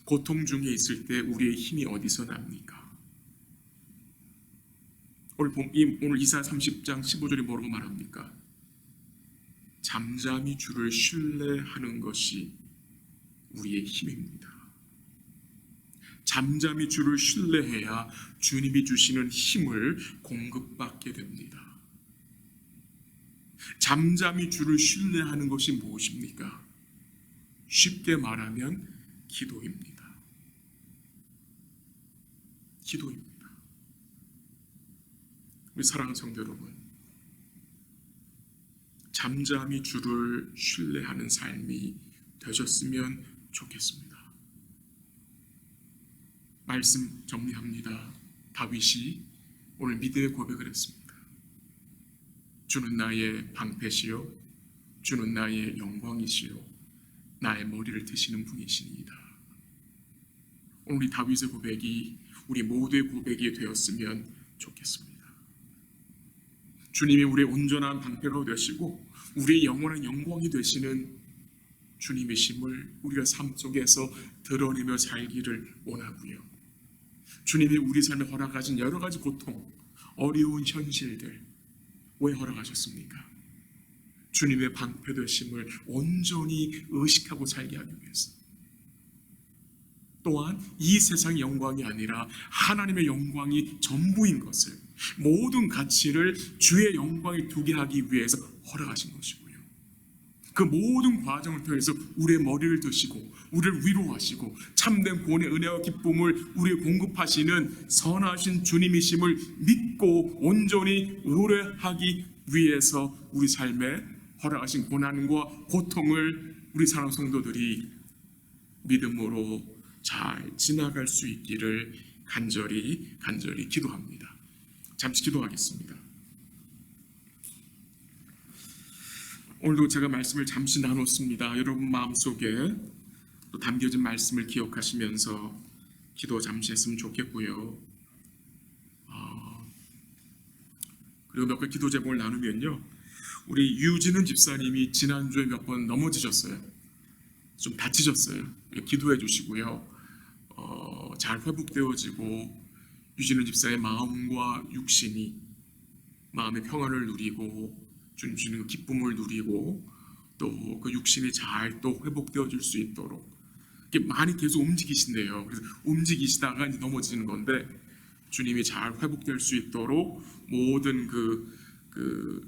고통 중에 있을 때 우리의 힘이 어디서 납니까? 오늘 이사야 30장 15절이 뭐라고 말합니까? 잠잠히 주를 신뢰하는 것이 우리의 힘입니다. 잠잠히 주를 신뢰해야 주님이 주시는 힘을 공급받게 됩니다. 잠잠히 주를 신뢰하는 것이 무엇입니까? 쉽게 말하면 기도입니다. 기도입니다. 우리 사랑하는 성도 여러분, 잠잠히 주를 신뢰하는 삶이 되셨으면 좋겠습니다. 말씀 정리합니다. 다윗이 오늘 믿음의 고백을 했습니다. 주는 나의 방패시요 주는 나의 영광이시요 나의 머리를 드시는 분이시니이다. 오늘 우리 다윗의 고백이 우리 모두의 고백이 되었으면 좋겠습니다. 주님이 우리의 온전한 방패가 되시고 우리의 영원한 영광이 되시는 주님의 힘을 우리가 삶 속에서 드러내며 살기를 원하고요. 주님이 우리 삶에 허락하신 여러 가지 고통, 어려운 현실들 왜 허락하셨습니까? 주님의 방패 되심을 온전히 의식하고 살게 하기 위해서. 또한 이 세상의 영광이 아니라 하나님의 영광이 전부인 것을, 모든 가치를 주의 영광에 두게 하기 위해서 허락하신 것이고요. 그 모든 과정을 통해서 우리의 머리를 드시고 우리를 위로하시고 참된 구원의 은혜와 기쁨을 우리에 공급하시는 선하신 주님이심을 믿고 온전히 의뢰하기 위해서 우리 삶에 허락하신 고난과 고통을 우리 사랑하는 성도들이 믿음으로 잘 지나갈 수 있기를 간절히 기도합니다. 잠시 기도하겠습니다. 오늘도 제가 말씀을 잠시 나눴습니다. 여러분 마음속에 또 담겨진 말씀을 기억하시면서 기도 잠시 했으면 좋겠고요. 그리고 몇 가지 기도 제목을 나누면요, 우리 유진은 집사님이 지난주에 몇 번 넘어지셨어요. 좀 다치셨어요. 기도해 주시고요. 잘 회복되어지고 유진은 집사의 마음과 육신이 마음의 평안을 누리고 주님 주시는 기쁨을 누리고 또 그 육신이 잘 또 회복되어질 수 있도록 이렇게 많이 계속 움직이신대요. 그래서 움직이시다가 이제 넘어지는 건데 주님이 잘 회복될 수 있도록 모든 그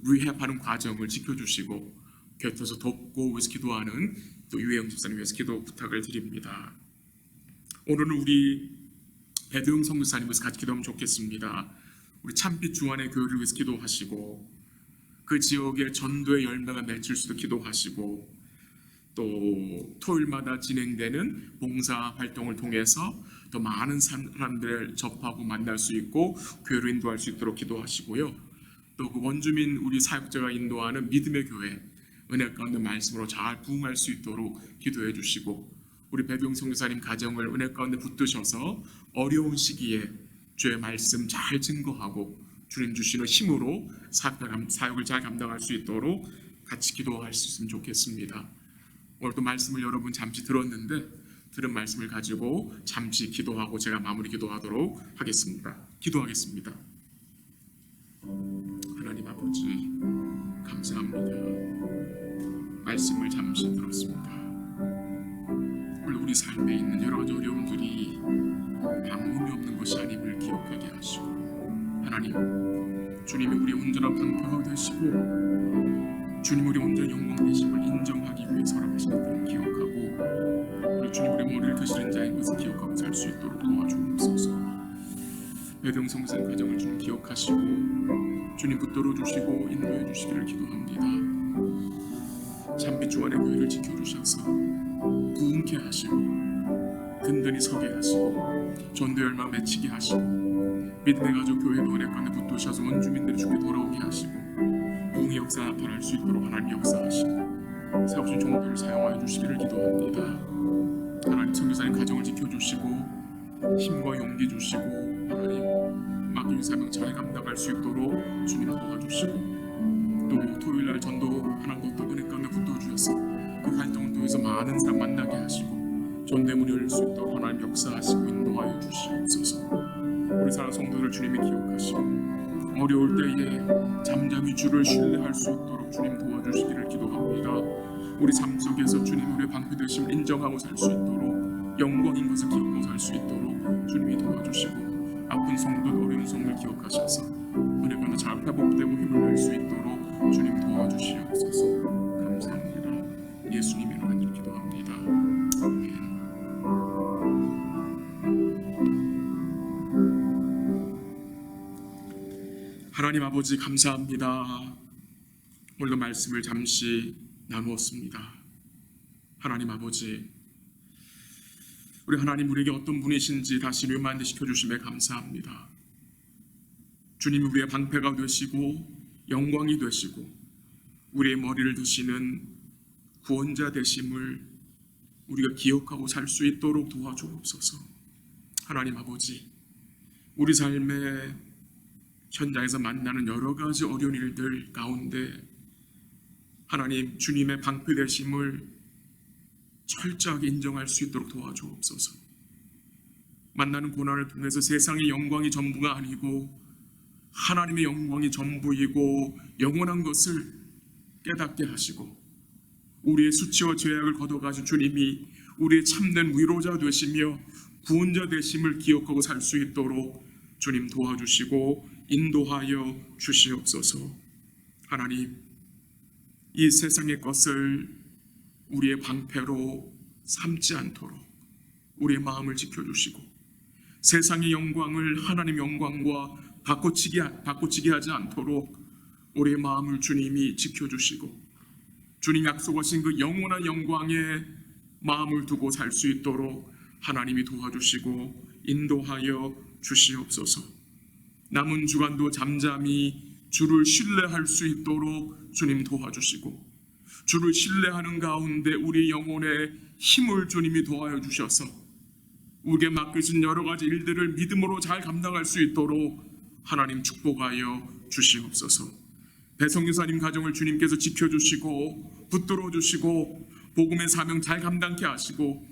리헵하는 과정을 지켜주시고 곁에서 돕고 위해서 기도하는 또 유혜영 집사님 위해서 기도 부탁을 드립니다. 오늘은 우리 배도영 선교사님 위해서 같이 기도하면 좋겠습니다. 우리 참빛 중환의 교회를 위해서 기도하시고 그 지역의 전도의 열매가 맺힐 수도 기도하시고 또 토요일마다 진행되는 봉사 활동을 통해서 더 많은 사람들을 접하고 만날 수 있고 교회로 인도할 수 있도록 기도하시고요. 또 그 원주민 우리 사역자가 인도하는 믿음의 교회 은혜 가운데 말씀으로 잘 부흥할 수 있도록 기도해 주시고 우리 배병 선교사님 가정을 은혜 가운데 붙드셔서 어려운 시기에 주의 말씀 잘 증거하고 주님 주시는 힘으로 사역을 잘 감당할 수 있도록 같이 기도할 수 있으면 좋겠습니다. 오늘도 말씀을 여러분 잠시 들었는데 들은 말씀을 가지고 잠시 기도하고 제가 마무리 기도하도록 하겠습니다. 기도하겠습니다. 하나님 아버지 감사합니다. 말씀을 잠시 들었습니다. 오늘 우리 삶에 있는 여러 가지 어려움들이 아무 의미 없는 것이 아님을 기억하게 하시고 하나님 주님이 우리의 온전한 방패가 되시고 주님 우리 온전한 영광 되심을 인정하기 위해서 허락하시는 것을 기억하고 우리 주님 우리 머리를 드시는 자인 것을 기억하고 살 수 있도록 도와주옵소서. 배등성생 가정을 주님 기억하시고 주님 붙들어 주시고 인도해 주시기를 기도합니다. 참빛 주안의 교회를 지켜주셔서 부흥케 하시고 든든히 서게 하시고 전도의 열망 맺히게 하시고 믿음의 가족 교회 은혜 가운데 붙드셔서 원주민들이 주께 돌아오게 하시고 부흥의 역사 나타날 수 있도록 하나님 역사하시고 세우신 종들을 사용하여 주시기를 기도합니다. 하나님 선교사님 가정을 지켜주시고 힘과 용기 주시고 하나님 맡긴 사명 잘 감당할 수 있도록 주님 도와주시고 또 토요일날 전도 하나님 또 은혜 가운데 붙어주셔서 그 활동을 통해서 많은 사람 만나게 하시고 전도의 문이 열릴 수 있도록 하나님 역사하시고 인도하여 주시옵소서. 우리 사랑 성도들을 주님이 기억하시고 어려울 때에 잠잠히 주를 신뢰할 수 있도록 주님 도와주시기를 기도합니다. 우리 삶 속에서 주님 우리의 방패 되심을 인정하고 살 수 있도록 영광인 것을 기억하고 살 수 있도록 주님이 도와주시고 아픈 성도 어려운 성도를 기억하셔서 은혜가 잘 회복되고 힘을 낼 수 있도록 주님 도와주시옵소서. 감사합니다. 예수님의 이름으로 기도합니다. 아멘. 하나님 아버지 감사합니다. 오늘도 말씀을 잠시 나누었습니다. 하나님 아버지 우리 하나님 우리에게 어떤 분이신지 다시 묘만히 시켜주심에 감사합니다. 주님이 우리의 방패가 되시고 영광이 되시고 우리의 머리를 드시는 구원자 되심을 우리가 기억하고 살 수 있도록 도와주옵소서. 하나님 아버지 우리 삶의 현장에서 만나는 여러 가지 어려운 일들 가운데 하나님 주님의 방패 되심을 철저하게 인정할 수 있도록 도와주옵소서. 만나는 고난을 통해서 세상의 영광이 전부가 아니고 하나님의 영광이 전부이고 영원한 것을 깨닫게 하시고 우리의 수치와 죄악을 걷어가신 주님이 우리의 참된 위로자 되시며 구원자 되심을 기억하고 살 수 있도록 주님 도와주시고 인도하여 주시옵소서. 하나님 이 세상의 것을 우리의 방패로 삼지 않도록 우리의 마음을 지켜주시고 세상의 영광을 하나님의 영광과 바꿔치기 하지 않도록 우리의 마음을 주님이 지켜주시고 주님 약속하신 그 영원한 영광에 마음을 두고 살 수 있도록 하나님이 도와주시고 인도하여 주시옵소서. 남은 주간도 잠잠히 주를 신뢰할 수 있도록 주님 도와주시고 주를 신뢰하는 가운데 우리 영혼의 힘을 주님이 도와여 주셔서 우리에게 맡기신 여러 가지 일들을 믿음으로 잘 감당할 수 있도록 하나님 축복하여 주시옵소서. 배성유사님 가정을 주님께서 지켜주시고 붙들어 주시고 복음의 사명 잘 감당케 하시고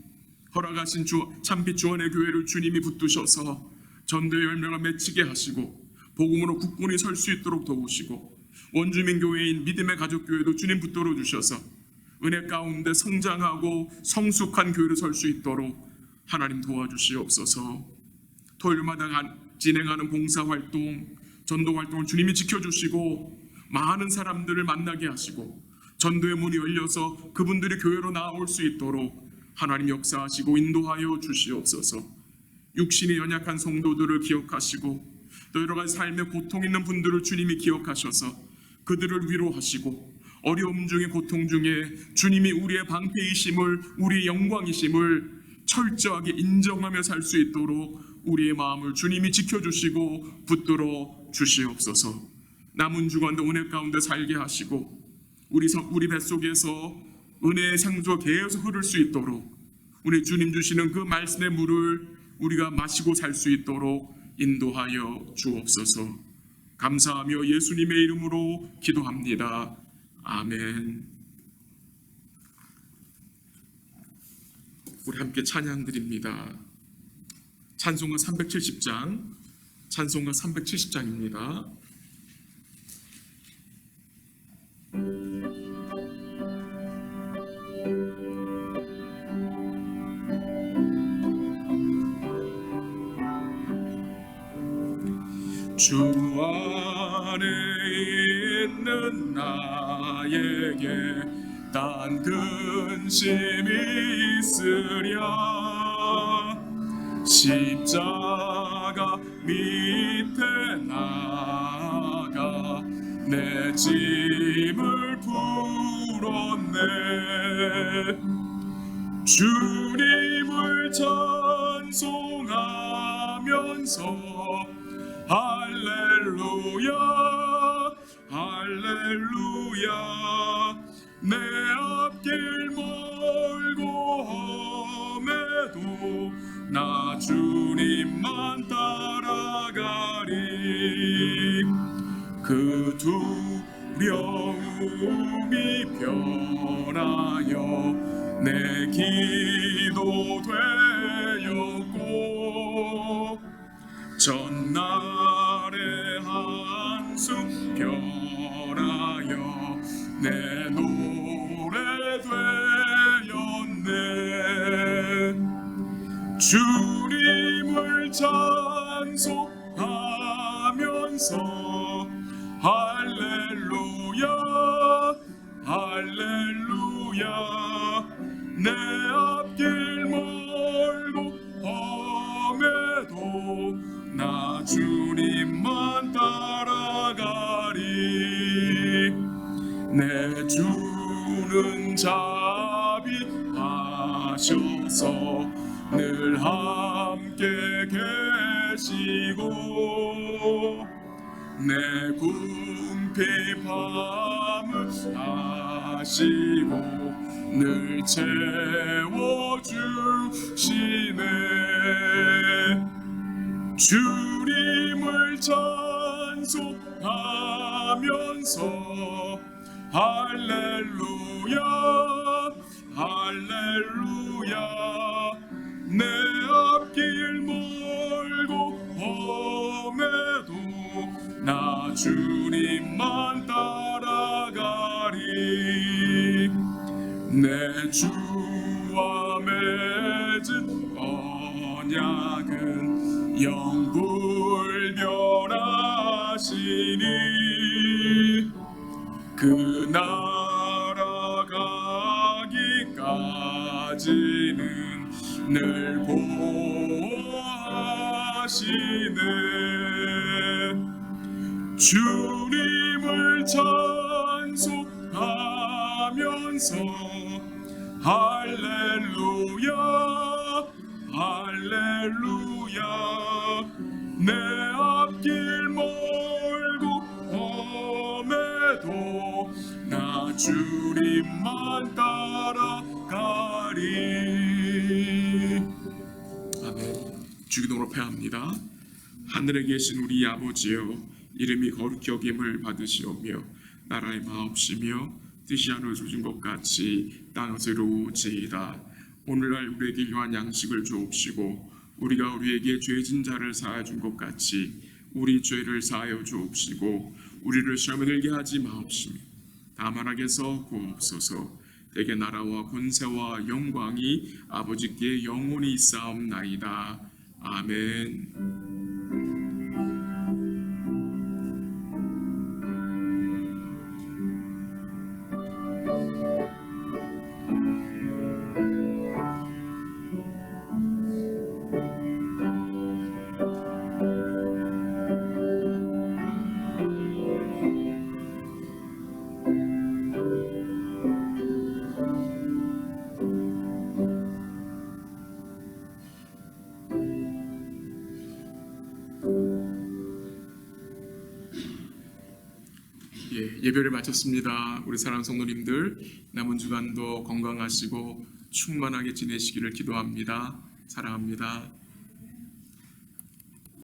허락하신 참빛 주원의 교회를 주님이 붙드셔서 전도의 열매가 맺히게 하시고 복음으로 굳건히 설 수 있도록 도우시고 원주민 교회인 믿음의 가족교회도 주님 붙들어 주셔서 은혜 가운데 성장하고 성숙한 교회로 설 수 있도록 하나님 도와주시옵소서. 토요일마다 진행하는 봉사활동, 전도활동을 주님이 지켜주시고 많은 사람들을 만나게 하시고 전도의 문이 열려서 그분들이 교회로 나올 수 있도록 하나님 역사하시고 인도하여 주시옵소서. 육신이 연약한 성도들을 기억하시고 또 여러 가지 삶에 고통 있는 분들을 주님이 기억하셔서 그들을 위로하시고 어려움 중에 고통 중에 주님이 우리의 방패이심을 우리의 영광이심을 철저하게 인정하며 살 수 있도록 우리의 마음을 주님이 지켜주시고 붙들어 주시옵소서. 남은 주간도 은혜 가운데 살게 하시고 우리 뱃속에서 은혜의 상조가 계속 흐를 수 있도록 우리 주님 주시는 그 말씀의 물을 우리가 마시고 살 수 있도록 인도하여 주옵소서. 감사하며 예수님의 이름으로 기도합니다. 아멘. 우리 함께 찬양 드립니다. 찬송가 370장, 찬송가 370장입니다. 주 안에 있는 나에게 딴 근심이 있으랴. 십자가 밑에 나가 내 짐을 풀었네. 주님을 찬송하면서 할렐루야 할렐루야. 내 앞길 멀고 험해도 나 주님만 따라가리. 그 두려움이 변하여 내 기도 되었고 전날의 한숨 변하여 내 노래 되었네. 주님을 찬송하면서 할렐루야 할렐루야. 내 앞길 멀고 험해도 나 주님만 따라가리. 내 주는 자비하셔서 늘 함께 계시고 내 궁핍함을 아시고 늘 채워주시네. 주님을 찬송하면서 할렐루야 할렐루야. 내 앞길 멀고 험해도 나 주님만 따라가리. 내 주와 맺은 언약은 영불변하시니 그 나라 가기까지는 늘 보호하시네. 주님을 찬송하면서 할렐루야 할렐루야. 내 앞길 멀고 험해도 나 주님만 따라가리. 아멘. 주기도로 패합니다. 하늘에 계신 우리 아버지여, 이름이 거룩히 여김을 받으시오며 나라의 마옵시며 뜻이 하늘에서 주신 것 같이 땅에서 이루어지이다. 오늘날 우리에게 일용할 양식을 주옵시고 우리가 우리에게 죄진 자를 사하여 준 것 같이 우리 죄를 사하여 주옵시고 우리를 시험에 들게 하지 마옵시며 다만 악에서 구하옵소서. 대개 나라와 권세와 영광이 아버지께 영원히 있사옵나이다. 아멘. 예배를 마쳤습니다. 우리 사랑하는 성도님들, 남은 주간도 건강하시고 충만하게 지내시기를 기도합니다. 사랑합니다.